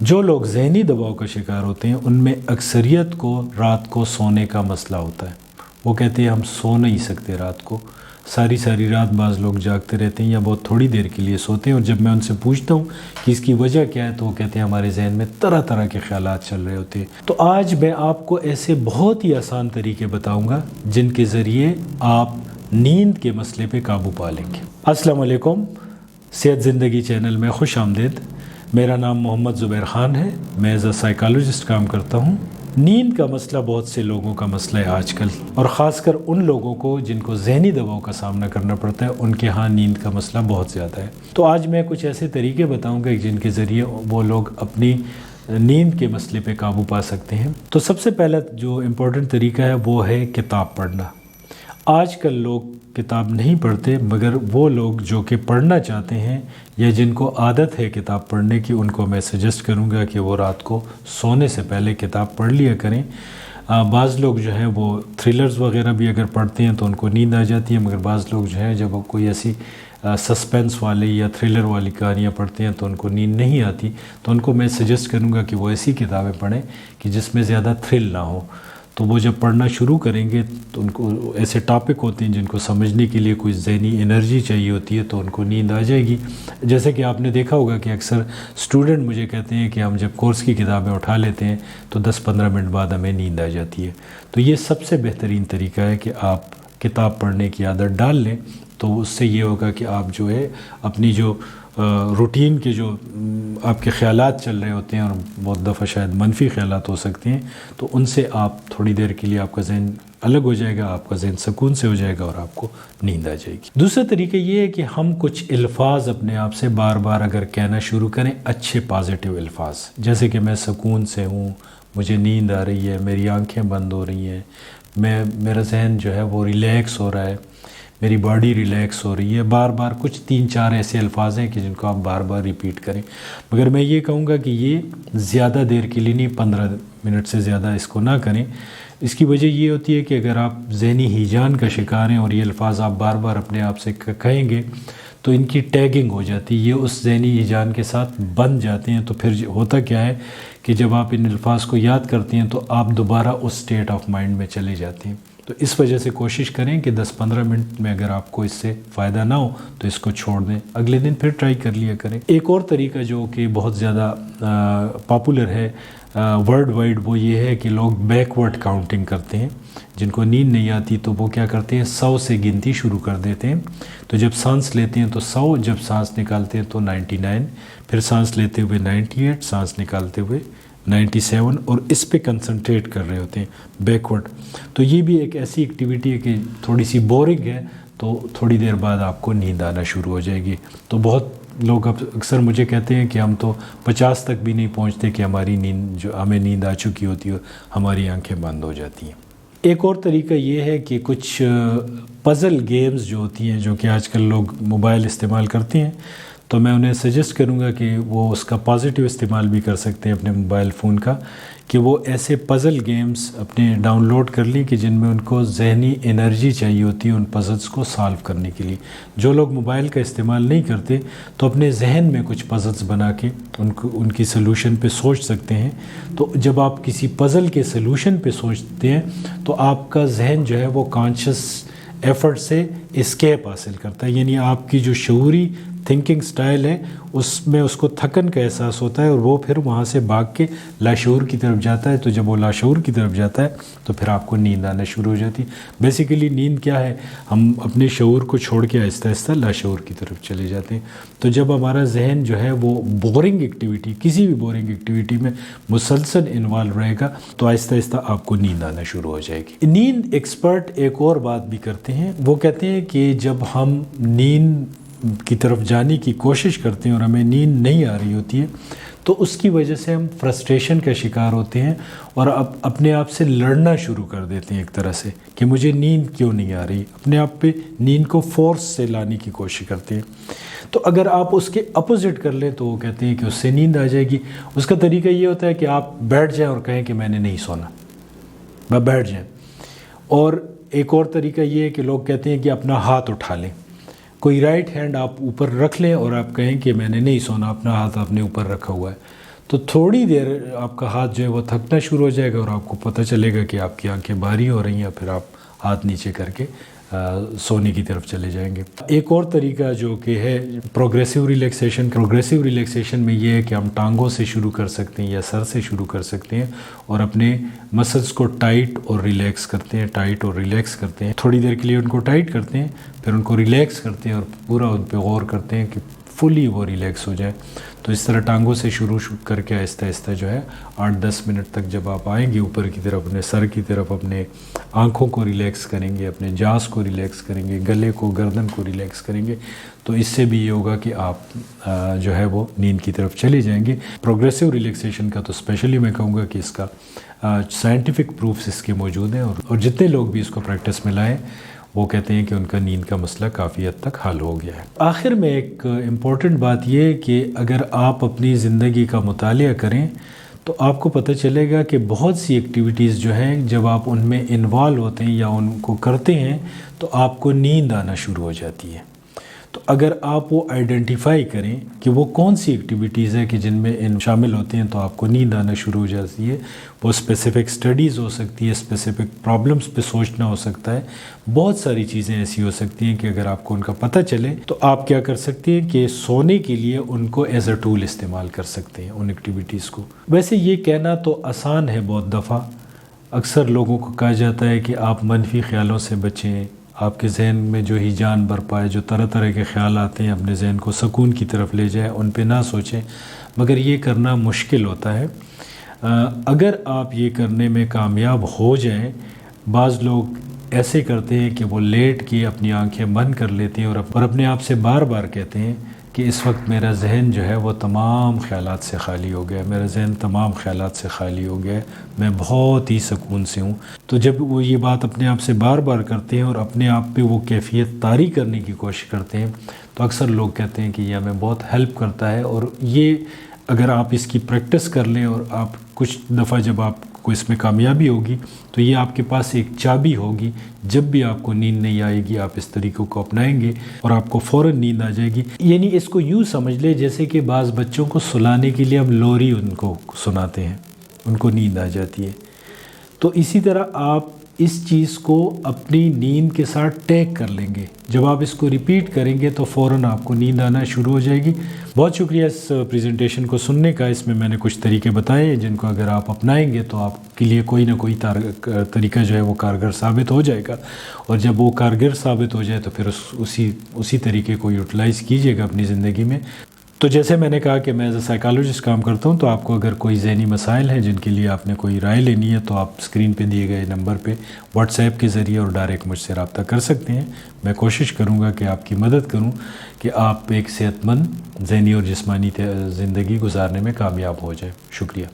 جو لوگ ذہنی دباؤ کا شکار ہوتے ہیں ان میں اکثریت کو رات کو سونے کا مسئلہ ہوتا ہے. وہ کہتے ہیں ہم سو نہیں سکتے رات کو, ساری رات بعض لوگ جاگتے رہتے ہیں یا بہت تھوڑی دیر کے لیے سوتے ہیں, اور جب میں ان سے پوچھتا ہوں کہ اس کی وجہ کیا ہے تو وہ کہتے ہیں ہمارے ذہن میں طرح کے خیالات چل رہے ہوتے ہیں. تو آج میں آپ کو ایسے بہت ہی آسان طریقے بتاؤں گا جن کے ذریعے آپ نیند کے مسئلے پہ قابو پا لیں گے. السلام علیکم, صحت زندگی چینل میں خوش آمدید. میرا نام محمد زبیر خان ہے, میں ایز اے سائیکالوجسٹ کام کرتا ہوں. نیند کا مسئلہ بہت سے لوگوں کا مسئلہ ہے آج کل, اور خاص کر ان لوگوں کو جن کو ذہنی دباؤ کا سامنا کرنا پڑتا ہے ان کے ہاں نیند کا مسئلہ بہت زیادہ ہے. تو آج میں کچھ ایسے طریقے بتاؤں گا جن کے ذریعے وہ لوگ اپنی نیند کے مسئلے پہ قابو پا سکتے ہیں. تو سب سے پہلا جو امپورٹنٹ طریقہ ہے وہ ہے کتاب پڑھنا. آج کل لوگ کتاب نہیں پڑھتے, مگر وہ لوگ جو کہ پڑھنا چاہتے ہیں یا جن کو عادت ہے کتاب پڑھنے کی, ان کو میں سجیسٹ کروں گا کہ وہ رات کو سونے سے پہلے کتاب پڑھ لیا کریں. بعض لوگ جو ہیں وہ تھرلرز وغیرہ بھی اگر پڑھتے ہیں تو ان کو نیند آ جاتی ہے, مگر بعض لوگ جو ہیں جب کوئی ایسی سسپینس والی یا تھرلر والی کہانیاں پڑھتے ہیں تو ان کو نیند نہیں آتی. تو ان کو میں سجیسٹ کروں گا کہ وہ ایسی کتابیں پڑھیں کہ جس میں زیادہ تھرل نہ ہو. تو وہ جب پڑھنا شروع کریں گے تو ان کو ایسے ٹاپک ہوتے ہیں جن کو سمجھنے کے لیے کوئی ذہنی انرجی چاہیے ہوتی ہے, تو ان کو نیند آ جائے گی. جیسے کہ آپ نے دیکھا ہوگا کہ اکثر اسٹوڈنٹ مجھے کہتے ہیں کہ ہم جب کورس کی کتابیں اٹھا لیتے ہیں تو 10-15 منٹ بعد ہمیں نیند آ جاتی ہے. تو یہ سب سے بہترین طریقہ ہے کہ آپ کتاب پڑھنے کی عادت ڈال لیں. تو اس سے یہ ہوگا کہ آپ جو ہے اپنی جو روٹین کے جو آپ کے خیالات چل رہے ہوتے ہیں, اور بہت دفعہ شاید منفی خیالات ہو سکتے ہیں, تو ان سے آپ تھوڑی دیر کے لیے آپ کا ذہن الگ ہو جائے گا, آپ کا ذہن سکون سے ہو جائے گا اور آپ کو نیند آ جائے گی. دوسرا طریقہ یہ ہے کہ ہم کچھ الفاظ اپنے آپ سے بار بار اگر کہنا شروع کریں, اچھے پازیٹیو الفاظ, جیسے کہ میں سکون سے ہوں, مجھے نیند آ رہی ہے, میری آنکھیں بند ہو رہی ہیں, میرا ذہن جو ہے وہ ریلیکس ہو رہا ہے, میری باڈی ریلیکس ہو رہی ہے. بار بار کچھ 3-4 ایسے الفاظ ہیں کہ جن کو آپ بار بار ریپیٹ کریں. مگر میں یہ کہوں گا کہ یہ زیادہ دیر کے لیے نہیں, 15 منٹ سے زیادہ اس کو نہ کریں. اس کی وجہ یہ ہوتی ہے کہ اگر آپ ذہنی ہیجان کا شکار ہیں اور یہ الفاظ آپ بار بار اپنے آپ سے کہیں گے تو ان کی ٹیگنگ ہو جاتی ہے, یہ اس ذہنی ہیجان کے ساتھ بن جاتے ہیں. تو پھر ہوتا کیا ہے کہ جب آپ ان الفاظ کو یاد کرتے ہیں تو آپ دوبارہ اس اسٹیٹ آف مائنڈ میں چلے جاتے ہیں. تو اس وجہ سے کوشش کریں کہ 10-15 منٹ میں اگر آپ کو اس سے فائدہ نہ ہو تو اس کو چھوڑ دیں, اگلے دن پھر ٹرائی کر لیا کریں. ایک اور طریقہ جو کہ بہت زیادہ پاپولر ہے ورلڈ وائڈ, وہ یہ ہے کہ لوگ بیکورڈ کاؤنٹنگ کرتے ہیں. جن کو نیند نہیں آتی تو وہ کیا کرتے ہیں, 100 سے گنتی شروع کر دیتے ہیں. تو جب سانس لیتے ہیں تو 100, جب سانس نکالتے ہیں تو 99, پھر سانس لیتے ہوئے 98, سانس نکالتے ہوئے 97, اور اس پہ کنسنٹریٹ کر رہے ہوتے ہیں بیکورڈ. تو یہ بھی ایک ایسی ایکٹیویٹی ہے کہ تھوڑی سی بورنگ ہے, تو تھوڑی دیر بعد آپ کو نیند آنا شروع ہو جائے گی. تو بہت لوگ اکثر مجھے کہتے ہیں کہ ہم تو 50 تک بھی نہیں پہنچتے کہ ہماری نیند جو ہمیں نیند آ چکی ہوتی ہے, ہماری آنکھیں بند ہو جاتی ہیں. ایک اور طریقہ یہ ہے کہ کچھ پزل گیمز جو ہوتی ہیں, جو کہ آج کل لوگ موبائل استعمال کرتے ہیں, تو میں انہیں سجیسٹ کروں گا کہ وہ اس کا پازیٹیو استعمال بھی کر سکتے ہیں اپنے موبائل فون کا, کہ وہ ایسے پزل گیمز اپنے ڈاؤن لوڈ کر لیں کہ جن میں ان کو ذہنی انرجی چاہیے ہوتی ہے ان پزلز کو سالو کرنے کے لیے. جو لوگ موبائل کا استعمال نہیں کرتے تو اپنے ذہن میں کچھ پزلز بنا کے ان کی سلوشن پہ سوچ سکتے ہیں. تو جب آپ کسی پزل کے سلوشن پہ سوچتے ہیں تو آپ کا ذہن جو ہے وہ کانشیس ایفرٹ سے اسکیپ حاصل کرتا ہے, یعنی آپ کی جو شعوری تھنکنگ سٹائل ہے اس میں اس کو تھکن کا احساس ہوتا ہے, اور وہ پھر وہاں سے بھاگ کے لاشعور کی طرف جاتا ہے. تو جب وہ لاشعور کی طرف جاتا ہے تو پھر آپ کو نیند آنا شروع ہو جاتی ہے. بیسیکلی نیند کیا ہے, ہم اپنے شعور کو چھوڑ کے آہستہ آہستہ لاشعور کی طرف چلے جاتے ہیں. تو جب ہمارا ذہن جو ہے وہ بورنگ ایکٹیویٹی, کسی بھی بورنگ ایکٹیویٹی میں مسلسل انوالو رہے گا تو آہستہ آہستہ آپ کو نیند آنا شروع ہو جائے گی. نیند ایکسپرٹ ایک اور بات بھی کرتے ہیں, وہ کہتے ہیں کہ جب ہم نیند کی طرف جانے کی کوشش کرتے ہیں اور ہمیں نیند نہیں آ رہی ہوتی ہے تو اس کی وجہ سے ہم فرسٹریشن کا شکار ہوتے ہیں اور اپنے آپ سے لڑنا شروع کر دیتے ہیں ایک طرح سے کہ مجھے نیند کیوں نہیں آ رہی. اپنے آپ پہ نیند کو فورس سے لانے کی کوشش کرتے ہیں. تو اگر آپ اس کے اپوزٹ کر لیں تو وہ کہتے ہیں کہ اس سے نیند آ جائے گی. اس کا طریقہ یہ ہوتا ہے کہ آپ بیٹھ جائیں اور کہیں کہ میں نے نہیں سونا, میں بیٹھ جائیں. اور ایک اور طریقہ یہ ہے کہ لوگ کہتے ہیں کہ اپنا ہاتھ اٹھا لیں, کوئی رائٹ ہینڈ آپ اوپر رکھ لیں اور آپ کہیں کہ میں نے نہیں سونا, اپنا ہاتھ آپ نے اوپر رکھا ہوا ہے. تو تھوڑی دیر آپ کا ہاتھ جو ہے وہ تھکنا شروع ہو جائے گا اور آپ کو پتہ چلے گا کہ آپ کی آنکھیں بھاری ہو رہی ہیں، پھر آپ ہاتھ نیچے کر کے سونے کی طرف چلے جائیں گے۔ ایک اور طریقہ جو کہ ہے پروگریسیو ریلیکسیشن میں یہ ہے کہ ہم ٹانگوں سے شروع کر سکتے ہیں یا سر سے شروع کر سکتے ہیں اور اپنے مسلز کو ٹائٹ اور ریلیکس کرتے ہیں، تھوڑی دیر کے لیے ان کو ٹائٹ کرتے ہیں، پھر ان کو ریلیکس کرتے ہیں اور پورا ان پہ غور کرتے ہیں کہ فلی وہ ریلیکس ہو جائے۔ تو اس طرح ٹانگوں سے شروع کر کے آہستہ آہستہ جو ہے 8-10 منٹ تک جب آپ آئیں گے اوپر کی طرف، اپنے سر کی طرف، اپنے آنکھوں کو ریلیکس کریں گے، اپنے جانس کو ریلیکس کریں گے، گلے کو، گردن کو ریلیکس کریں گے، تو اس سے بھی یہ ہوگا کہ آپ جو ہے وہ نیند کی طرف چلے جائیں گے۔ پروگریسیو ریلیکسیشن کا تو اسپیشلی میں کہوں گا کہ اس کا سائنٹیفک پروفس اس کے موجود ہیں، اور جتنے لوگ بھی اس کو پریکٹس میں لائیں وہ کہتے ہیں کہ ان کا نیند کا مسئلہ کافی حد تک حل ہو گیا ہے۔ آخر میں ایک امپورٹنٹ بات یہ ہے کہ اگر آپ اپنی زندگی کا مطالعہ کریں تو آپ کو پتہ چلے گا کہ بہت سی ایکٹیویٹیز جو ہیں جب آپ ان میں انوالو ہوتے ہیں یا ان کو کرتے ہیں تو آپ کو نیند آنا شروع ہو جاتی ہے۔ تو اگر آپ وہ آئیڈینٹیفائی کریں کہ وہ کون سی ایکٹیویٹیز ہیں کہ جن میں شامل ہوتے ہیں تو آپ کو نیند آنا شروع ہو جاتی ہے، وہ اسپیسیفک سٹڈیز ہو سکتی ہے، اسپیسیفک پرابلمس پہ سوچنا ہو سکتا ہے، بہت ساری چیزیں ایسی ہو سکتی ہیں کہ اگر آپ کو ان کا پتہ چلے تو آپ کیا کر سکتے ہیں کہ سونے کے لیے ان کو ایز اے ٹول استعمال کر سکتے ہیں ان ایکٹیویٹیز کو۔ ویسے یہ کہنا تو آسان ہے بہت دفعہ، اکثر لوگوں کو کہا جاتا ہے کہ آپ منفی خیالوں سے بچیں، آپ کے ذہن میں جو ہی جان بر پائے، جو طرح طرح کے خیال آتے ہیں اپنے ذہن کو سکون کی طرف لے جائیں، ان پہ نہ سوچیں، مگر یہ کرنا مشکل ہوتا ہے۔ اگر آپ یہ کرنے میں کامیاب ہو جائیں، بعض لوگ ایسے کرتے ہیں کہ وہ لیٹ کے اپنی آنکھیں بند کر لیتے ہیں اور اپنے آپ سے بار بار کہتے ہیں کہ اس وقت میرا ذہن جو ہے وہ تمام خیالات سے خالی ہو گیا، میرا ذہن تمام خیالات سے خالی ہو گیا ہے، میں بہت ہی سکون سے ہوں۔ تو جب وہ یہ بات اپنے آپ سے بار بار کرتے ہیں اور اپنے آپ پہ وہ کیفیت طاری کرنے کی کوشش کرتے ہیں تو اکثر لوگ کہتے ہیں کہ یہ ہمیں بہت ہیلپ کرتا ہے، اور یہ اگر آپ اس کی پریکٹس کر لیں اور آپ کچھ دفعہ جب آپ کو اس میں کامیابی ہوگی تو یہ آپ کے پاس ایک چابی ہوگی، جب بھی آپ کو نیند نہیں آئے گی آپ اس طریقوں کو اپنائیں گے اور آپ کو فوراً نیند آ جائے گی۔ یعنی اس کو یوں سمجھ لے جیسے کہ بعض بچوں کو سلانے کے لیے ہم لوری ان کو سناتے ہیں، ان کو نیند آ جاتی ہے، تو اسی طرح آپ اس چیز کو اپنی نیند کے ساتھ ٹیگ کر لیں گے، جب آپ اس کو ریپیٹ کریں گے تو فوراً آپ کو نیند آنا شروع ہو جائے گی۔ بہت شکریہ اس پریزنٹیشن کو سننے کا، اس میں نے کچھ طریقے بتائے ہیں جن کو اگر آپ اپنائیں گے تو آپ کے لیے کوئی نہ کوئی طریقہ جو ہے وہ کارگر ثابت ہو جائے گا، اور جب وہ کارگر ثابت ہو جائے تو پھر اسی طریقے کو یوٹیلائز کیجیے گا اپنی زندگی میں۔ تو جیسے میں نے کہا کہ میں ایز اے سائیکالوجسٹ کام کرتا ہوں، تو آپ کو اگر کوئی ذہنی مسائل ہیں جن کے لیے آپ نے کوئی رائے لینی ہے تو آپ اسکرین پہ دیے گئے نمبر پہ واٹس ایپ کے ذریعے اور ڈائریکٹ مجھ سے رابطہ کر سکتے ہیں۔ میں کوشش کروں گا کہ آپ کی مدد کروں کہ آپ ایک صحت مند ذہنی اور جسمانی زندگی گزارنے میں کامیاب ہو جائیں۔ شکریہ۔